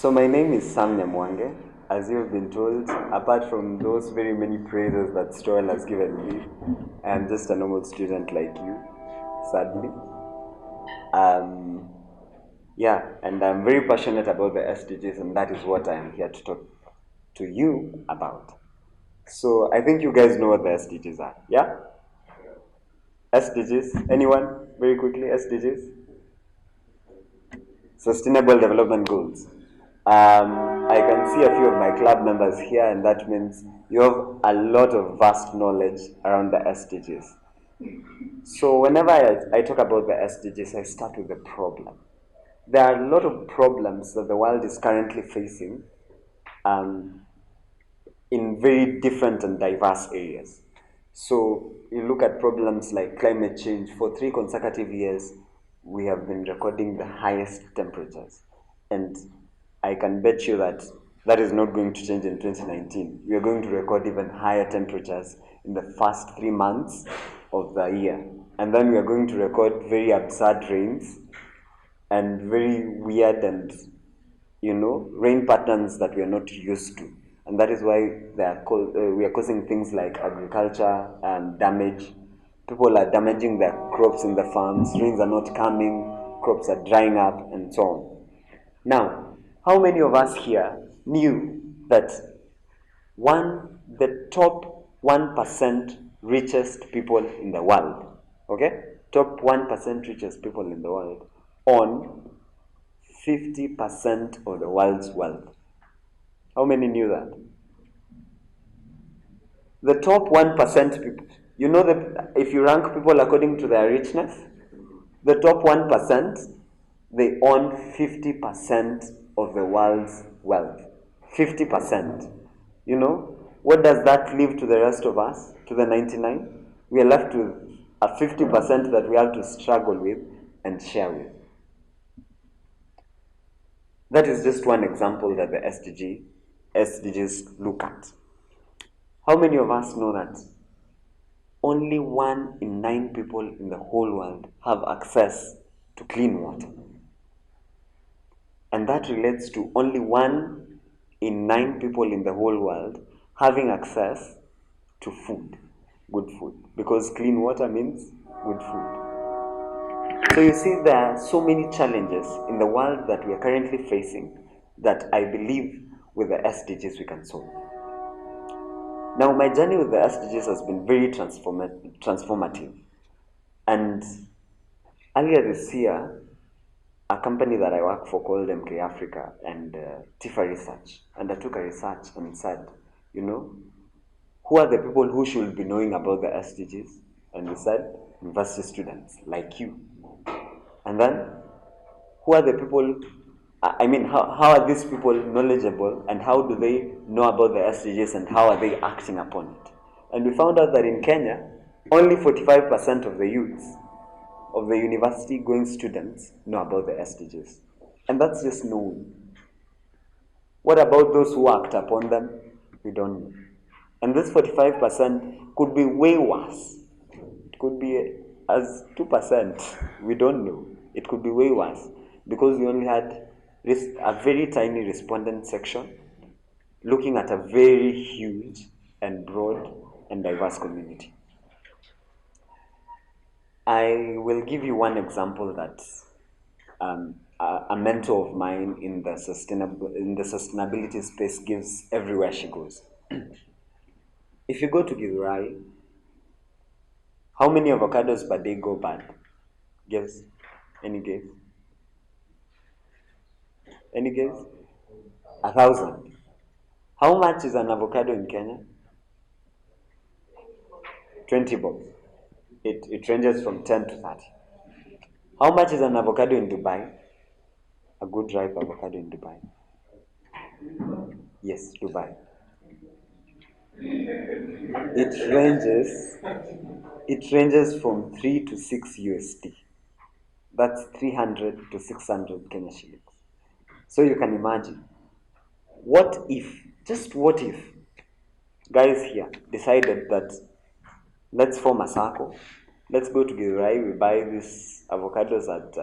So my name is Sam Nyamwange. As you've been told, apart from those very many praises that Stoel has given me, I'm just a normal student like you, sadly. Yeah, and I'm very passionate about the SDGs, and that is what I am here to talk to you about. So I think you guys know what the SDGs are, yeah? SDGs, anyone? Very quickly, SDGs? Sustainable Development Goals. I can see a few of my club members here, and that means you have a lot of vast knowledge around the SDGs. So whenever I talk about the SDGs, I start with the problem. There are a lot of problems that the world is currently facing in very different and diverse areas. So you look at problems like climate change. For 3 consecutive years, we have been recording the highest temperatures. And I can bet you that that is not going to change in 2019. We are going to record even higher temperatures in the first 3 months of the year. And then we are going to record very absurd rains and very weird and, rain patterns that we are not used to. And that is why we are causing things like agriculture and damage. People are damaging their crops in the farms, rains are not coming, crops are drying up, and so on. Now, how many of us here knew that the top 1% richest people in the world, okay? Top 1% richest people in the world own 50% of the world's wealth. How many knew that? The top 1% people, you know that if you rank people according to their richness, the top 1%, they own 50% of the world's wealth. 50%. What does that leave to the rest of us, to the 99? We are left with a 50% that we have to struggle with and share with. That is just one example that the SDGs look at. How many of us know that only 1 in 9 people in the whole world have access to clean water? And that relates to only 1 in 9 people in the whole world having access to food, good food, because clean water means good food. So you see, there are so many challenges in the world that we are currently facing that I believe with the SDGs we can solve. Now, my journey with the SDGs has been very transformative. And earlier this year, a company that I work for called MK Africa and Tifa Research undertook a research and said, who are the people who should be knowing about the SDGs? And we said, university students like you. And then, who are the people, how are these people knowledgeable and how do they know about the SDGs and how are they acting upon it? And we found out that in Kenya, only 45% of the youths, of the university going students, know about the SDGs. And that's just known. What about those who act upon them? We don't know. And this 45% could be way worse. It could be as 2%. We don't know. It could be way worse because we only had a very tiny respondent section looking at a very huge and broad and diverse community. I will give you one example that a mentor of mine in the sustainability space gives everywhere she goes. If you go to Githurai, how many avocados per day go bad? Guess? Any guess? Any guess? 1,000. How much is an avocado in Kenya? 20 bob. It ranges from 10 to 30. How much is an avocado in Dubai? A good ripe avocado in Dubai. Yes, Dubai. It ranges from 3 to 6 USD. That's 300 to 600 Kenya shillings. So you can imagine, what if guys here decided that let's form a circle, let's go to Githurai, we buy these avocados at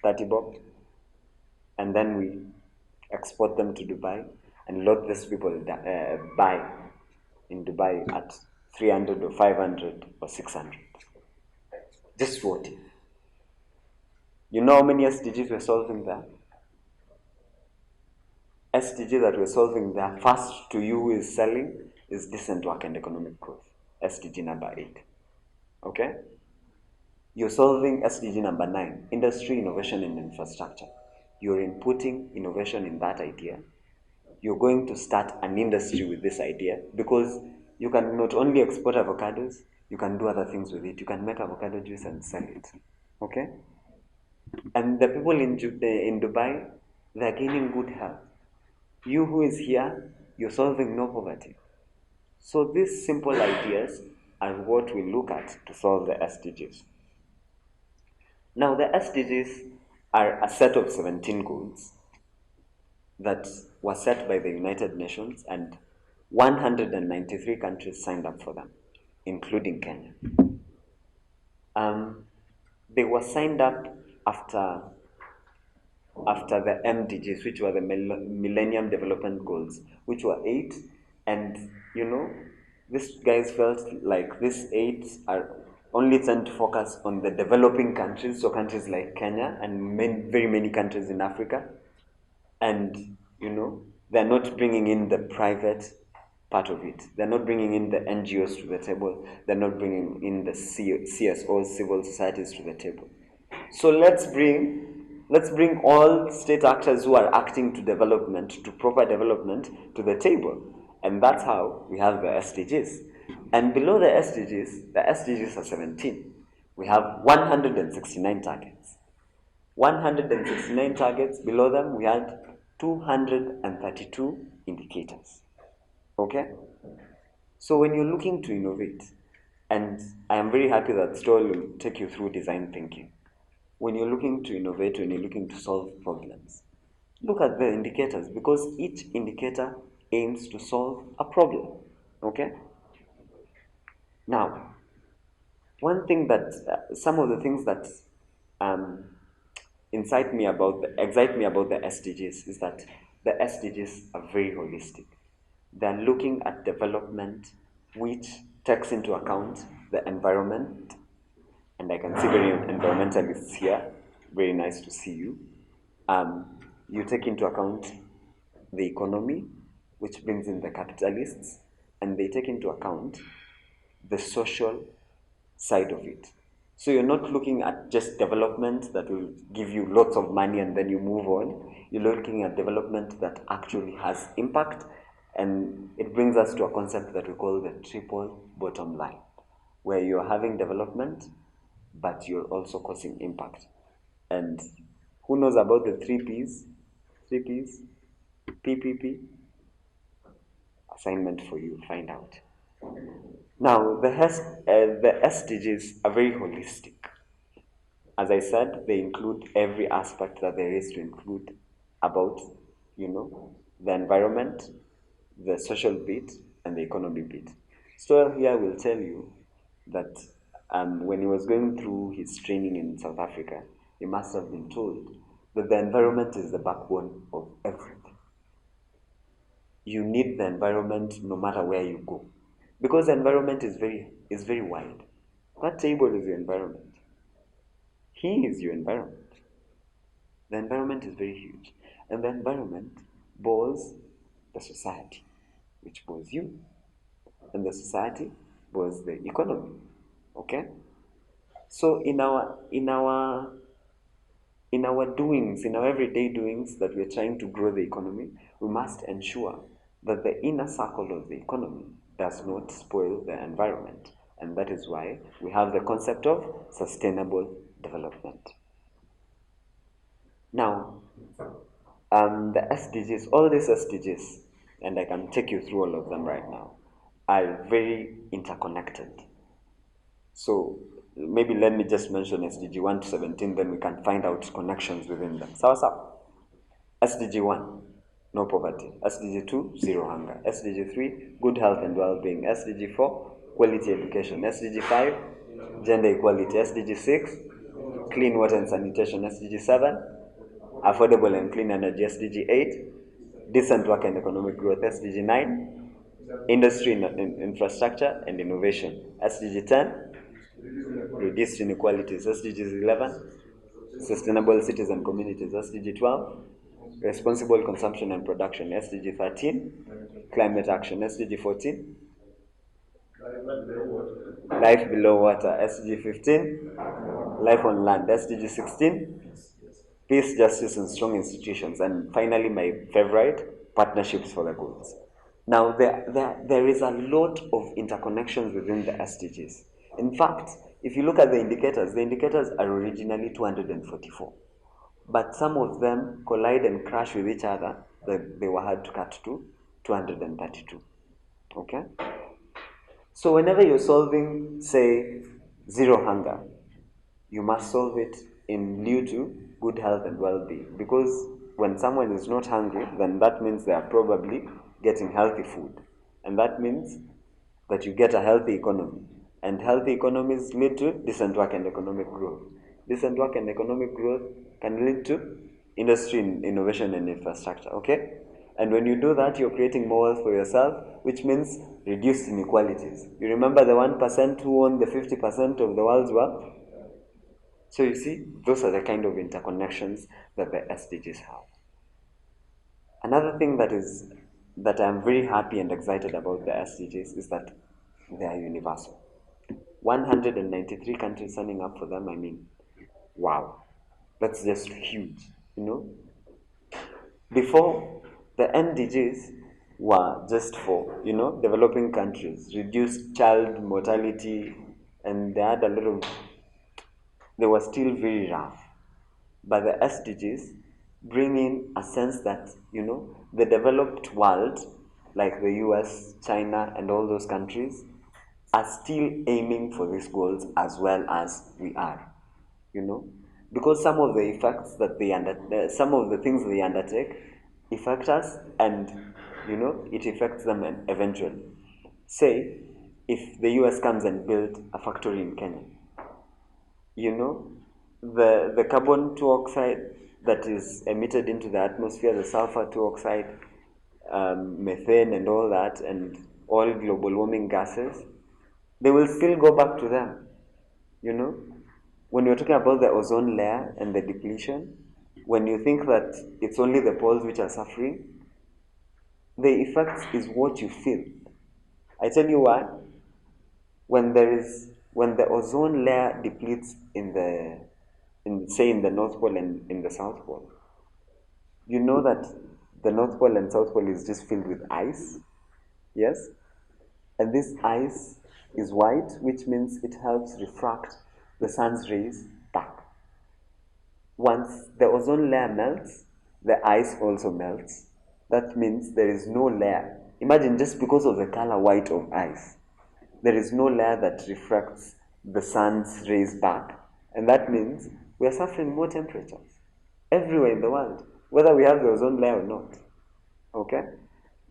30 bob, and then export them to Dubai, and let these people buy in Dubai at 300 or 500 or 600. Just what if? You know how many SDGs we're solving there? SDG that we're solving there, first to you who is selling, is decent work and economic growth. SDG number 8. Okay? You're solving SDG number 9, industry, innovation, and infrastructure. You're inputting innovation in that idea. You're going to start an industry with this idea, because you can not only export avocados, you can do other things with it. You can make avocado juice and sell it. Okay? And the people in Dubai, they're gaining good health. You who is here, you're solving no poverty. So these simple ideas are what we look at to solve the SDGs. Now, the SDGs are a set of 17 goals that were set by the United Nations, and 193 countries signed up for them, including Kenya. They were signed up after the MDGs, which were the Millennium Development Goals, which were 8. And these guys felt like these 8 are only tend to focus on the developing countries, so countries like Kenya and very many countries in Africa. And they're not bringing in the private part of it. They're not bringing in the NGOs to the table. They're not bringing in the CSOs, civil societies, to the table. So let's bring all state actors who are acting to development, to proper development, to the table. And that's how we have the SDGs. And below the SDGs are 17. We have 169 targets. 169 targets. Below them, we had 232 indicators. Okay? So when you're looking to innovate, and I am very happy that Stoll will take you through design thinking. When you're looking to innovate, when you're looking to solve problems, look at the indicators, because each indicator aims to solve a problem. Okay? Now, some of the things that excite me about the SDGs is that the SDGs are very holistic. They're looking at development which takes into account the environment, and I can see very environmentalists here. Very nice to see you. You take into account the economy, which brings in the capitalists, and they take into account the social side of it. So you're not looking at just development that will give you lots of money and then you move on. You're looking at development that actually has impact, and it brings us to a concept that we call the triple bottom line, where you're having development, but you're also causing impact. And who knows about the 3 Ps? 3 Ps? PPP? Assignment for you, find out. Now, the SDGs are very holistic. As I said, they include every aspect that there is to include about, the environment, the social bit, and the economy bit. Stoel here will tell you that when he was going through his training in South Africa, he must have been told that the environment is the backbone of everything. You need the environment no matter where you go, because the environment is very wide. That table is your environment. He is your environment. The environment is very huge, and the environment bores the society, which bores you, and the society bores the economy. Okay? So in our doings, in our everyday doings that we're trying to grow the economy, we must ensure that the inner circle of the economy does not spoil the environment. And that is why we have the concept of sustainable development. Now, the SDGs, all these SDGs, and I can take you through all of them right now, are very interconnected. So maybe let me just mention SDG 1 to 17, then we can find out connections within them. So, SDG 1, no poverty. SDG 2, zero hunger. SDG 3, good health and well-being. SDG 4, quality education. SDG 5, gender equality. SDG 6, clean water and sanitation. SDG 7, affordable and clean energy. SDG 8, decent work and economic growth. SDG 9, industry infrastructure and innovation. SDG 10, reduced inequalities. SDGs 11, sustainable cities and communities. SDG 12, responsible consumption and production. SDG 13, climate action. SDG 14, life below water. SDG 15, life on land. SDG 16, peace, justice, and strong institutions. And finally, my favorite, partnerships for the goals. Now, there is a lot of interconnections within the SDGs. In fact, if you look at the indicators are originally 244. But some of them collide and crash with each other. They were hard to cut to 232. Okay? So whenever you're solving, say, zero hunger, you must solve it in lieu to good health and well-being. Because when someone is not hungry, then that means they are probably getting healthy food. And that means that you get a healthy economy. And healthy economies lead to decent work and economic growth. Decent work and economic growth can lead to industry, innovation, and infrastructure. Okay? And when you do that, you're creating more wealth for yourself, which means reduced inequalities. You remember the 1% who own the 50% of the world's wealth? So you see, those are the kind of interconnections that the SDGs have. Another thing that I'm very happy and excited about the SDGs is that they are universal. 193 countries signing up for them. I mean, wow, that's just huge, you know. Before, the MDGs were just for, developing countries, reduced child mortality, and they had a lot of, they were still very rough. But the SDGs bring in a sense that, the developed world, like the US, China, and all those countries, are still aiming for these goals as well as we are, because some of the effects that some of the things they undertake affect us, and it affects them eventually. Say, if the US comes and builds a factory in Kenya, the carbon dioxide that is emitted into the atmosphere, the sulfur dioxide, methane, and all that, and all global warming gases, they will still go back to them. When you're talking about the ozone layer and the depletion, when you think that it's only the poles which are suffering, the effect is what you feel. I tell you why. When the ozone layer depletes in the North Pole and in the South Pole, you know that the North Pole and South Pole is just filled with ice, yes? And this ice is white, which means it helps refract the sun's rays back. Once the ozone layer melts, the ice also melts. That means there is no layer. Imagine, just because of the color white of ice, there is no layer that refracts the sun's rays back. And that means we are suffering more temperatures everywhere in the world, whether we have the ozone layer or not. Okay?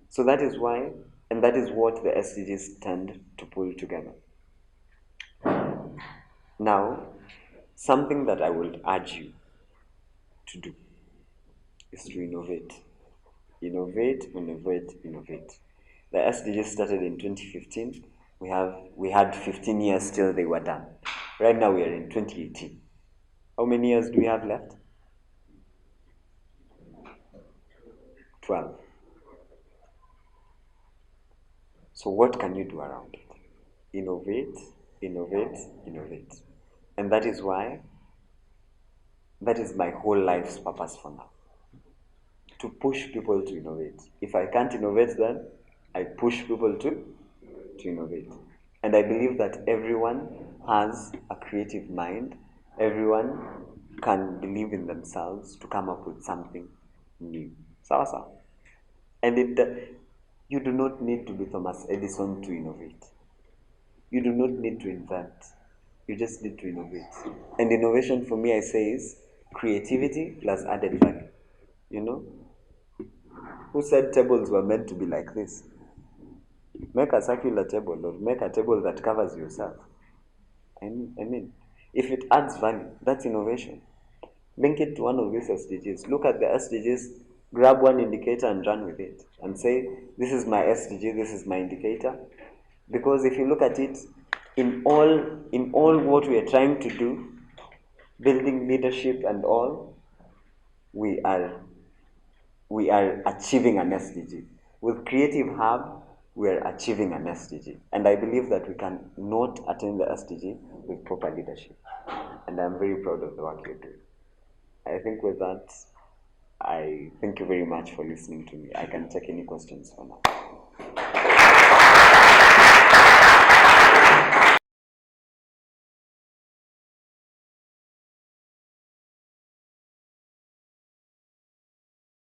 So that is why, and that is what the SDGs tend to pull together. Now, something that I would urge you to do is to innovate. Innovate, innovate, innovate. The SDGs started in 2015. We had 15 years till they were done. Right now we are in 2018. How many years do we have left? 12. So what can you do around it? Innovate, innovate, innovate. And that is why, that is my whole life's purpose for now. To push people to innovate. If I can't innovate, then I push people to innovate. And I believe that everyone has a creative mind. Everyone can believe in themselves to come up with something new. Sawa. And you do not need to be Thomas Edison to innovate. You do not need to invent. You just need to innovate. And innovation, for me, I say, is creativity plus added value. Who said tables were meant to be like this? Make a circular table, or make a table that covers yourself. I mean, if it adds value, that's innovation. Link it to one of these SDGs. Look at the SDGs grab one indicator and run with it and say, this is my SDG, this is my indicator. Because if you look at it, in all what we are trying to do, building leadership and all, we are achieving an SDG. With Creative Hub, we are achieving an SDG. And I believe that we can not attain the SDG with proper leadership. And I'm very proud of the work you're doing. I think with that, I thank you very much for listening to me. I can take any questions for now.